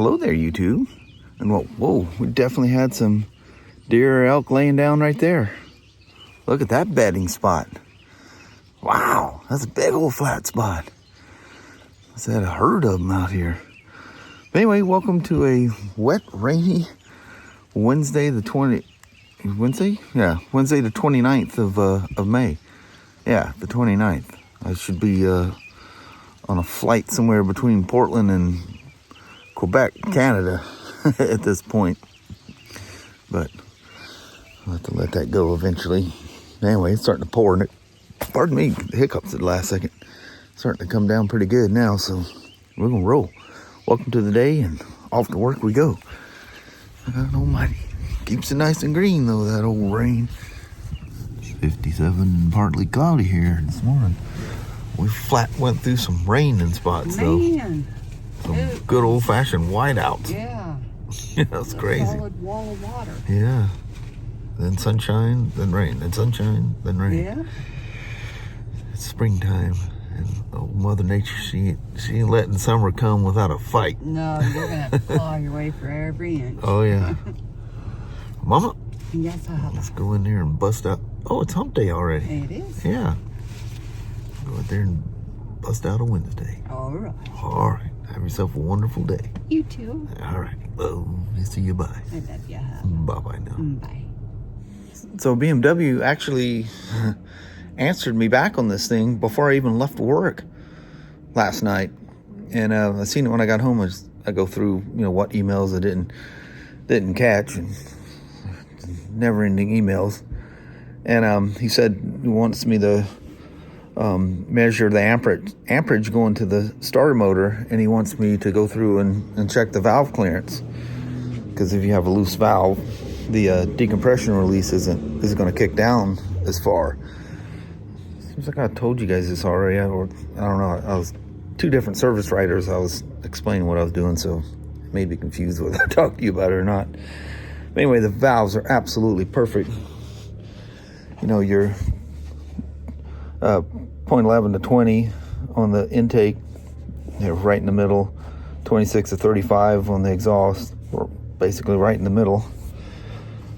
Hello there, YouTube. And whoa, we definitely had some deer or elk laying down right there. Look at that bedding spot. Wow, that's a big old flat spot. I said a herd of them out here. But anyway, welcome to a wet, rainy Wednesday the 29th of May. Yeah, the 29th. I should be on a flight somewhere between Portland and Quebec, Canada at this point. But I'll have to let that go eventually. Anyway, it's starting to pour, and pardon me, the hiccups at the last second. It's starting to come down pretty good now, so we're going to roll. Welcome to the day, and off to work we go. God almighty. Keeps it nice and green, though, that old rain. 57 and partly cloudy here this morning. We went through some rain in spots, though. Some good old-fashioned whiteouts. Yeah. Yeah, that's crazy. Solid wall of water. Yeah. Then sunshine, then rain. Then sunshine, then rain. Yeah. It's springtime. And old Mother Nature, she ain't letting summer come without a fight. No, you're going to have to claw your way for every inch. Oh, yeah. Mama? Yes, let's go in there and bust out. Oh, it's hump day already. It is. Yeah. Go out there and bust out a Wednesday. All right. All right. Have yourself a wonderful day. You too. All right. Well, see you. Bye. I love you. Bye-bye now. Bye. So BMW actually answered me back on this thing before I even left work last night. And I seen it when I got home. I go through, what emails I didn't catch, and never-ending emails. And he said he wants me to measure the amperage going to the starter motor, and he wants me to go through and check the valve clearance, because if you have a loose valve, the decompression release isn't going to kick down as far. Seems like I told you guys this already, or I don't know. I was two different service writers. I was explaining what I was doing, so it may be confused whether I talked to you about it or not. But anyway, the valves are absolutely perfect. Your 0.11 to 20 on the intake, they're right in the middle. 26 to 35 on the exhaust, or basically right in the middle.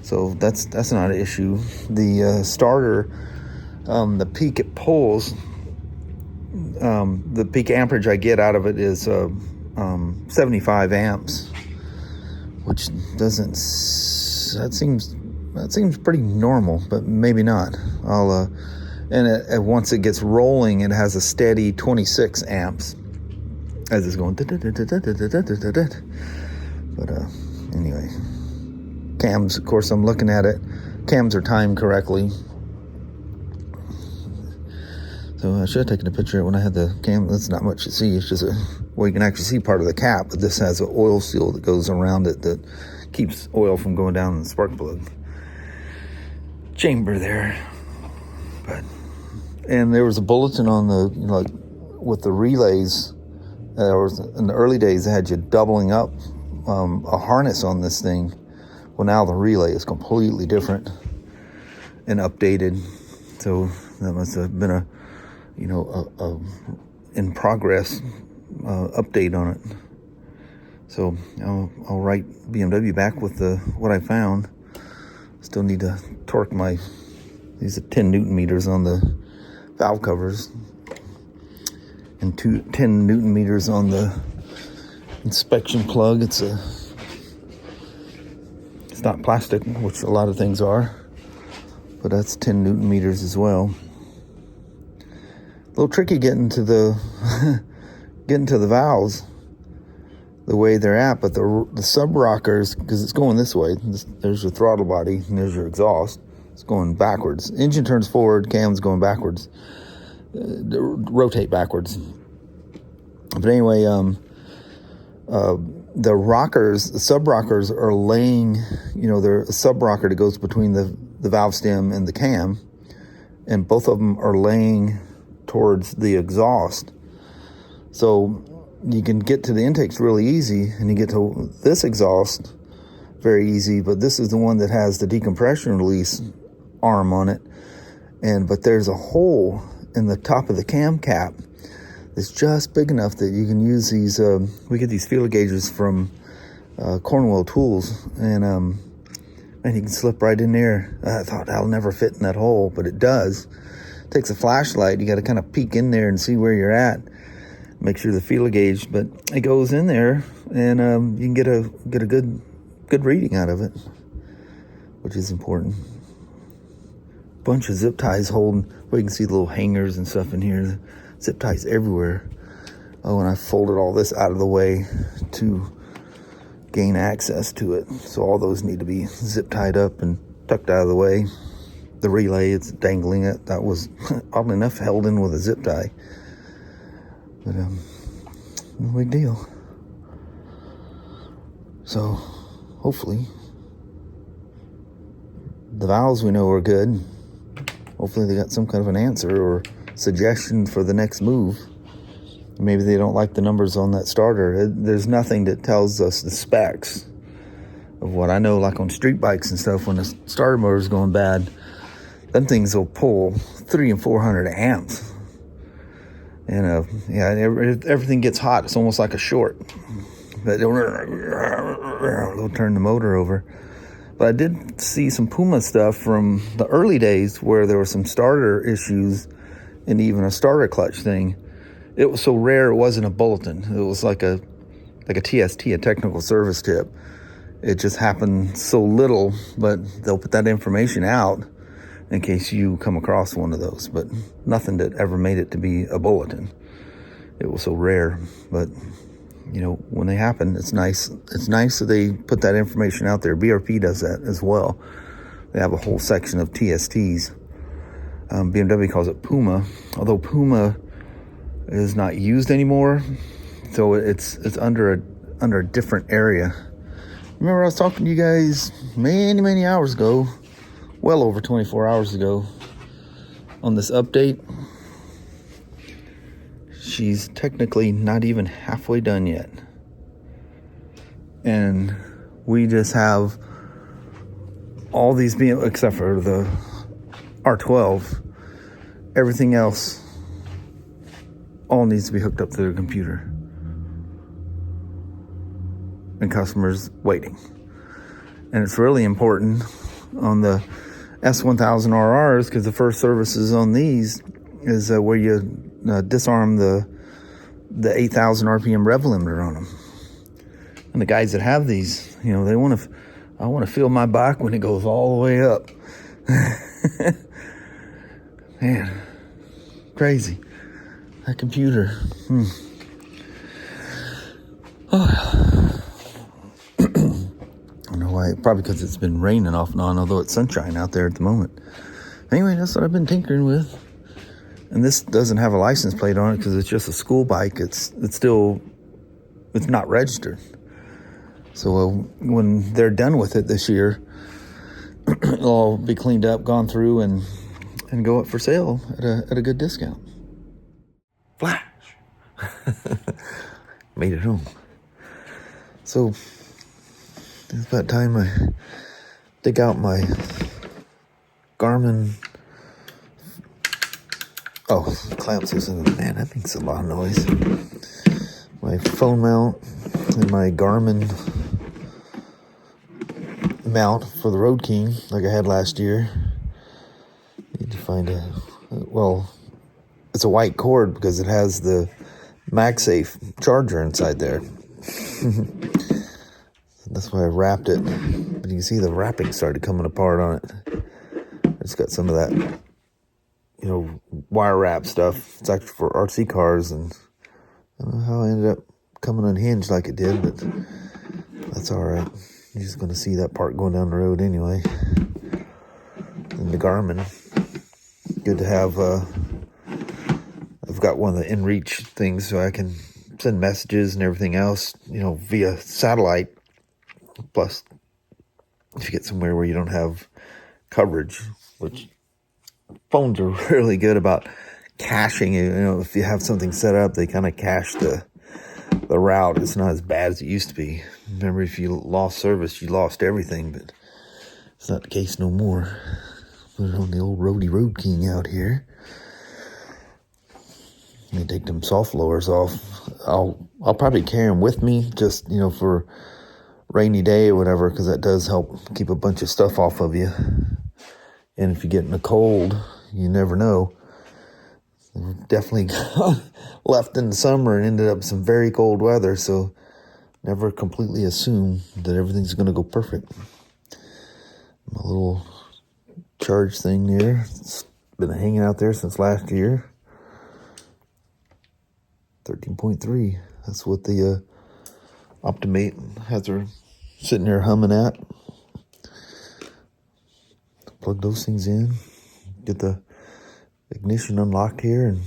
So that's not an issue. The starter, the peak it pulls, the peak amperage I get out of it is 75 amps, which that seems pretty normal, but maybe not. Once it gets rolling, it has a steady 26 amps as it's going. But anyway, cams, of course, I'm looking at it. Cams are timed correctly. So I should have taken a picture when I had the cam. That's not much to see. It's just you can actually see part of the cap, but this has an oil seal that goes around it that keeps oil from going down in the spark plug chamber there. And there was a bulletin on the, with the relays. In the early days, they had you doubling up a harness on this thing. Well, now the relay is completely different and updated. So that must have been a in progress update on it. So I'll write BMW back with what I found. Still need to torque these are 10 Newton meters on the valve covers, and 10 Newton meters on the inspection plug. It's not plastic, which a lot of things are, but that's 10 Newton meters as well. A little tricky getting to the valves the way they're at, but the sub rockers, because it's going this way. There's your throttle body, and there's your exhaust. It's going backwards. Engine turns forward, cam's going backwards. Rotate backwards. But anyway, the rockers, the sub rockers are laying. They're a sub rocker that goes between the valve stem and the cam, and both of them are laying towards the exhaust. So you can get to the intakes really easy, and you get to this exhaust very easy, but this is the one that has the decompression release arm on it. But there's a hole in the top of the cam cap that's just big enough that you can use these, we get these feeler gauges from Cornwell tools, and you can slip right in there. I thought I'll never fit in that hole, but it does. It takes a flashlight. You got to kind of peek in there and see where you're at. Make sure the feeler gauge, but it goes in there, and you can get a good reading out of it, which is important. Bunch of zip ties holding. Well, you can see the little hangers and stuff in here. Zip ties everywhere. Oh, and I folded all this out of the way to gain access to it. So all those need to be zip tied up and tucked out of the way. The relay, it's dangling it. That was oddly enough held in with a zip tie. But no big deal. So hopefully the valves we know are good. Hopefully they got some kind of an answer or suggestion for the next move. Maybe they don't like the numbers on that starter. There's nothing that tells us the specs of what I know, like on street bikes and stuff, when the starter motor is going bad, them things will pull 300 and 400 amps. And everything gets hot. It's almost like a short. But they'll turn the motor over. But I did see some Puma stuff from the early days where there were some starter issues and even a starter clutch thing. It was so rare it wasn't a bulletin. It was like a TST, a technical service tip. It just happened so little, but they'll put that information out in case you come across one of those. But nothing that ever made it to be a bulletin. It was so rare. But when they happen, it's nice. It's nice that they put that information out there. BRP does that as well. They have a whole section of TSTs. BMW calls it Puma, although Puma is not used anymore, so it's under a different area. Remember, I was talking to you guys many hours ago, well over 24 hours ago, on this update. She's technically not even halfway done yet. And we just have all these being, except for the R12, everything else all needs to be hooked up to their computer. And customers waiting. And it's really important on the S1000RRs, because the first services on these is where you disarm the 8,000 RPM rev limiter on them. And the guys that have these, I want to feel my bike when it goes all the way up. Man, crazy. That computer. Oh. I don't know why. Probably because it's been raining off and on, although it's sunshine out there at the moment. Anyway, that's what I've been tinkering with. And this doesn't have a license plate on it because it's just a school bike. It's not registered. So when they're done with it this year, it'll all be cleaned up, gone through, and go up for sale at a good discount. Flash! Made it home. So it's about time I dig out my Garmin. Oh, clamp system. Man, that makes a lot of noise. My phone mount and my Garmin mount for the Road King, like I had last year. Need to find it's a white cord because it has the MagSafe charger inside there. That's why I wrapped it. But you can see the wrapping started coming apart on it. It's got some of that, wire wrap stuff. It's actually for RC cars, and I don't know how I ended up coming unhinged like it did, but that's all right. You're just going to see that part going down the road anyway. And the Garmin, good to have. I've got one of the inReach things, so I can send messages and everything else, via satellite. Plus, if you get somewhere where you don't have coverage, which phones are really good about caching. If you have something set up, they kind of cache the route. It's not as bad as it used to be. Remember, if you lost service, you lost everything, but it's not the case no more. Put it on the old Roadie Road King out here. Let me take them soft lowers off. I'll probably carry them with me, just for rainy day or whatever, because that does help keep a bunch of stuff off of you. And if you get in a cold, you never know. Definitely got left in the summer and ended up in some very cold weather, so never completely assume that everything's going to go perfect. My little charge thing there, it's been hanging out there since last year. 13.3, that's what the Optimate has her sitting there humming at. Plug those things in, get the ignition unlocked here, and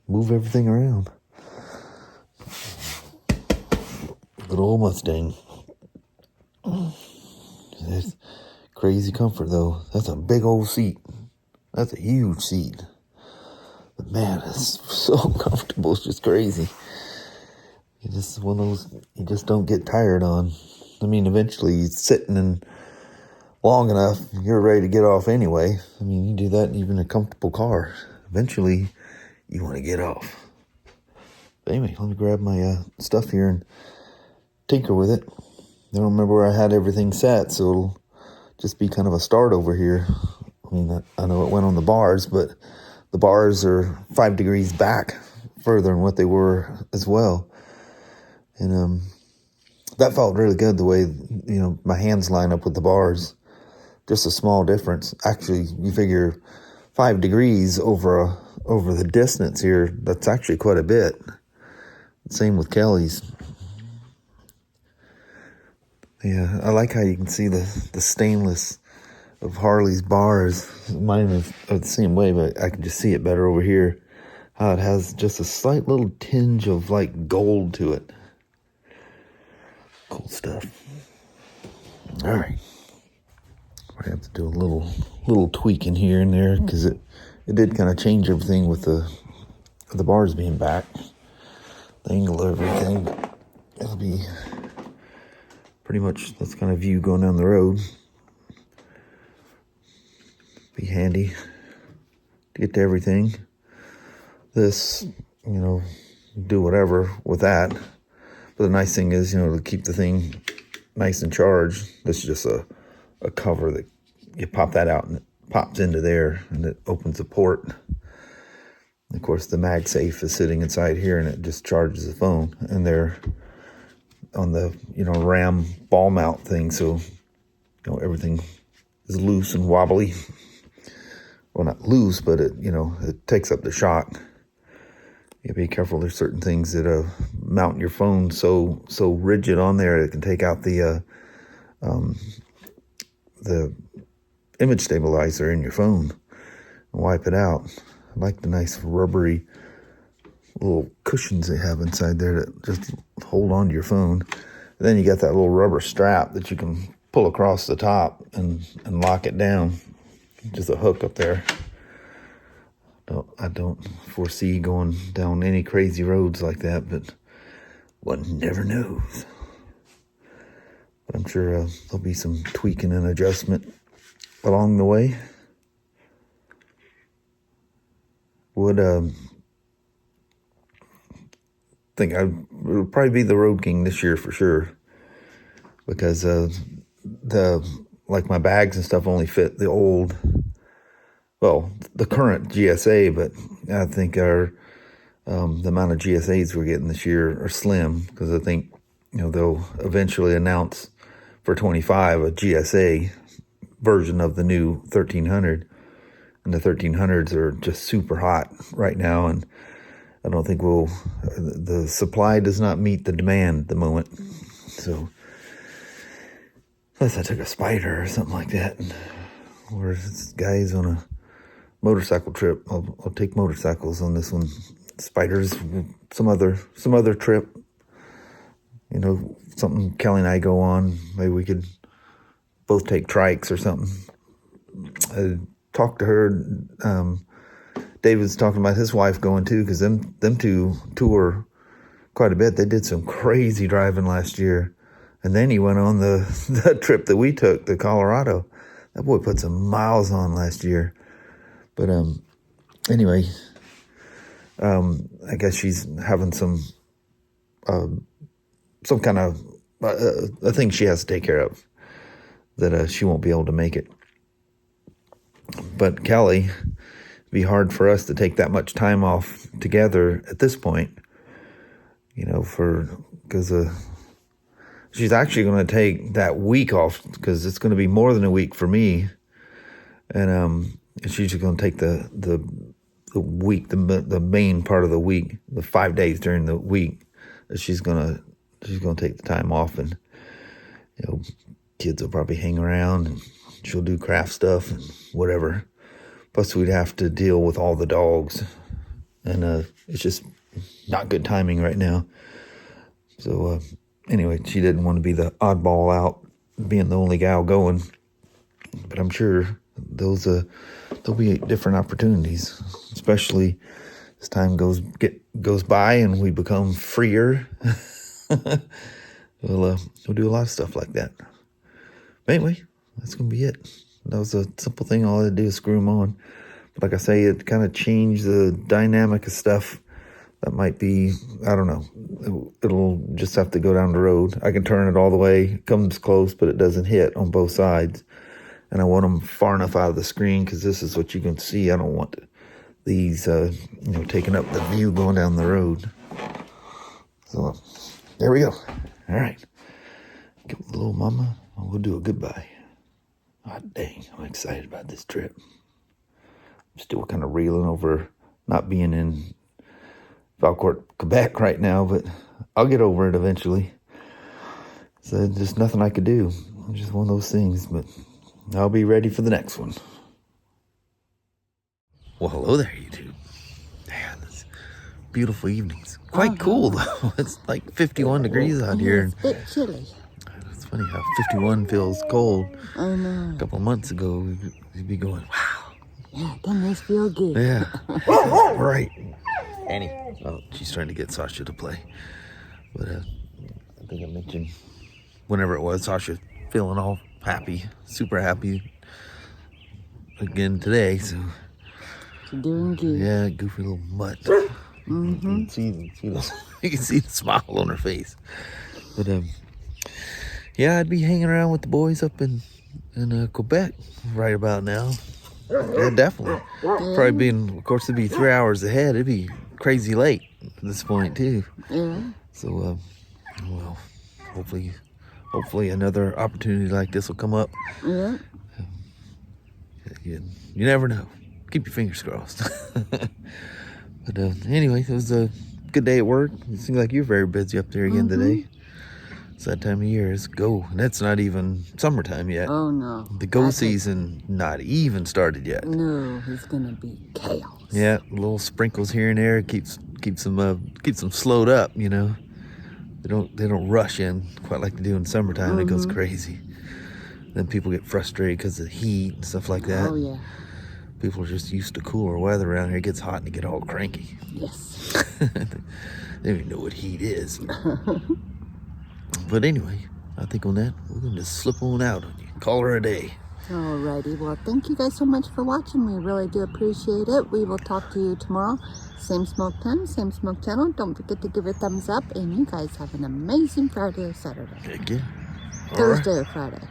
move everything around. Good old Mustang. That's crazy comfort though. That's a big old seat. That's a huge seat. But man, it's so comfortable. It's just crazy. It's just one of those you just don't get tired on. I mean, eventually you're sitting in long enough, you're ready to get off anyway. I mean, you do that even in a comfortable car. Eventually, you want to get off. But anyway, let me grab my stuff here and tinker with it. I don't remember where I had everything set, so it'll just be kind of a start over here. I mean, I know it went on the bars, but the bars are 5 degrees back further than what they were as well. And that felt really good, the way, you know, my hands line up with the bars. Just a small difference. Actually, you figure 5 degrees over the distance here, that's actually quite a bit. Same with Kelly's. Yeah, I like how you can see the stainless of Harley's bars. Mine is the same way, but I can just see it better over here. How it has just a slight little tinge of like gold to it. Cool stuff. All right. I have to do a little tweaking here and there, because it did kind of change everything with the bars being back. The angle of everything. It'll be pretty much that's kind of view going down the road. Be handy to get to everything. This, you know, do whatever with that. But the nice thing is, you know, to keep the thing nice and charged, this is just a cover that you pop that out and it pops into there and it opens the port. And of course, the MagSafe is sitting inside here and it just charges the phone. And they're on the, you know, RAM ball mount thing, so, you know, everything is loose and wobbly. Well, not loose, but it, you know, it takes up the shock. You be careful. There's certain things that mount your phone so rigid on there it can take out the image stabilizer in your phone and wipe it out. I like the nice rubbery little cushions they have inside there that just hold on to your phone. And then you got that little rubber strap that you can pull across the top and lock it down. Just a hook up there. I don't foresee going down any crazy roads like that, but one never knows. But I'm sure there'll be some tweaking and adjustment along the way. Would think I would probably be the Road King this year for sure, because like my bags and stuff only fit the old. Well, the current GSA, but I think the amount of GSAs we're getting this year are slim, because I think, you know, they'll eventually announce for 25 a GSA version of the new 1300, and the 1300s are just super hot right now, and I don't think the supply does not meet the demand at the moment. So unless I took a Spyder or something like that, or this guy's on a motorcycle trip, I'll take motorcycles on this one. Spyders, some other trip, you know, something Kelly and I go on. Maybe we could both take trikes or something. I talked to her. David's talking about his wife going too, because them two tour quite a bit. They did some crazy driving last year, and then he went on the trip that we took to Colorado. That boy put some miles on last year. But anyway, I guess she's having some kind of a thing she has to take care of that she won't be able to make it. But Kelly, it'd be hard for us to take that much time off together at this point, you know, because she's actually going to take that week off because it's going to be more than a week for me, and she's just going to take the week, the main part of the week, the 5 days during the week. She's gonna take the time off, and you know, kids will probably hang around, and she'll do craft stuff and whatever. Plus, we'd have to deal with all the dogs, and it's just not good timing right now. So anyway, she didn't want to be the oddball out, being the only gal going. But I'm sure there'll be different opportunities, especially as time goes by and we become freer. We'll do a lot of stuff like that. But anyway, that's gonna be it. That was a simple thing. All I had to do is screw them on. But like I say, it kind of changed the dynamic of stuff. That might be, I don't know. It'll just have to go down the road. I can turn it all the way. It comes close, but it doesn't hit on both sides. And I want them far enough out of the screen because this is what you can see. I don't want these, taking up the view going down the road. So there we go. All right. Give the little mama. We'll do a goodbye. Oh, dang. I'm excited about this trip. I'm still kind of reeling over not being in Valcourt, Quebec right now, but I'll get over it eventually. So there's nothing I could do. It's just one of those things, but I'll be ready for the next one. Well, hello there, YouTube. Man, this beautiful evenings. Quite cool, though. It's like 51 degrees out here. It's a bit chilly. It's funny how 51 feels cold. I know. A couple of months ago, we'd be going, wow. Yeah, doesn't this feel good? Yeah. Right. Annie. Oh, she's trying to get Sasha to play. But I think I mentioned whenever it was, Sasha feeling all happy, super happy again today. So You're doing good. yeah, goofy little mutt. Mm-hmm. You can see the smile on her face. But yeah, I'd be hanging around with the boys up in Quebec right about now. Yeah, definitely. Probably being, of course, it'd be 3 hours ahead. It'd be crazy late at this point too. Yeah. So, well, hopefully another opportunity like this will come up. Yeah. You never know. Keep your fingers crossed. But anyway, it was a good day at work. It seems like you're very busy up there again today. It's that time of year. It's go. And that's not even summertime yet. Oh, no. The go season not even started yet. No, it's going to be chaos. Yeah, little sprinkles here and there. Keeps them slowed up, you know. They don't rush in quite like they do in summertime. It goes crazy. Then people get frustrated because of the heat and stuff like that. Oh, yeah. People are just used to cooler weather around here. It gets hot and they get all cranky. Yes. They don't even know what heat is. But anyway, I think on that, we're going to just slip on out on you. Call her a day. Alrighty. Well, thank you guys so much for watching. We really do appreciate it. We will talk to you tomorrow. Same smoke time, same smoke channel. Don't forget to give it a thumbs up. And you guys have an amazing Friday or Saturday. Heck yeah. Thursday or Friday.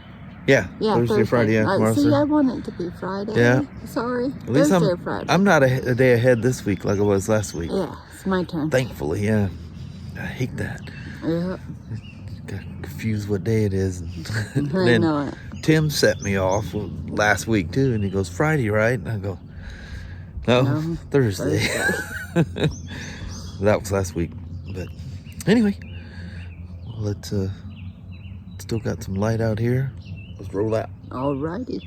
Yeah, Thursday, Friday, yeah. See, I want it to be Friday. Yeah. Sorry. At least Thursday or Friday. I'm not a day ahead this week like I was last week. Yeah, it's my turn. Thankfully, yeah. I hate that. Yeah. Got confused what day it is. And I then know it. Tim set me off last week, too, and he goes, Friday, right? And I go, no. Thursday. That was last week. But anyway, let's still got some light out here. Let's roll out. Alrighty.